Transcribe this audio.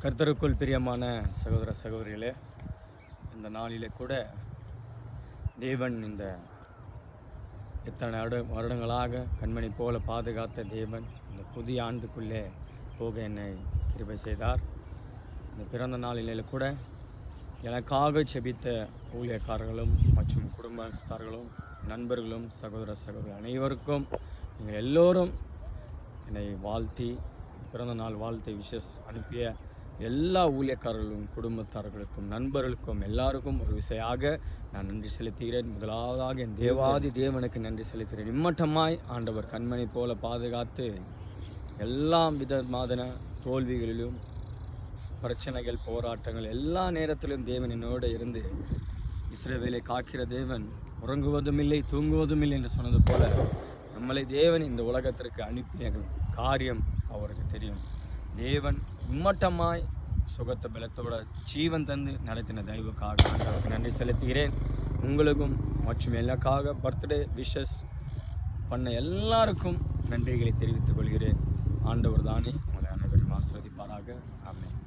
கர்த்தருக்குள் பிரியமான சகோதர சகோதரிகளே, இந்த நாளிலே கூட தேவன் இந்த எத்தனை வருடங்களாக கண்மணி போல பாதுகாத்த தேவன் இந்த புதிய ஆண்டுக்குள்ளே போக என்னை கிருபை செய்தார். இந்த பிறந்த நாளிலே கூட எனக்காக செபித்த ஊழியக்காரர்களும் மற்றும் குடும்பஸ்தார்களும் நண்பர்களும் சகோதர அனைவருக்கும் நீங்கள் எல்லோரும் என்னை வாழ்த்தி பிறந்த நாள் வாழ்த்தை அனுப்பிய எல்லா ஊழியக்காரர்களும் குடும்பத்தார்களுக்கும் நண்பர்களுக்கும் எல்லாருக்கும் ஒரு விசையாக நான் நன்றி செலுத்துகிறேன். முதலாவதாக என் தேவாதி தேவனுக்கு நன்றி செலுத்துகிறேன். இம்மட்டமாய் ஆண்டவர் கண்மணி போல பாதுகாத்து எல்லா விதமான தோல்விகளிலும் பிரச்சனைகள் போராட்டங்கள் எல்லா நேரத்திலும் தேவன் என்னோடு இருந்து இஸ்ரவேலை காக்கிற தேவன் உறங்குவதும் இல்லை தூங்குவதும் இல்லை என்று சொன்னது போல நம்மளை தேவன் இந்த உலகத்திற்கு அனுப்பிய காரியம் அவருக்கு தெரியும். தேவன் இம்மட்டமாய் சுகத்த பலத்தோட ஜீவன் தந்து நடத்தின தெய்வக்காக அவருக்கு நன்றி செலுத்துகிறேன். உங்களுக்கும் மற்றும் எல்லாக்காக பர்த்டே விஷஸ் பண்ண எல்லாருக்கும் நன்றிகளை தெரிவித்துக் கொள்கிறேன். ஆண்டவர் தானே உங்களை அனைவரும் ஆசீர்வதிப்பாராக. ஆமென்.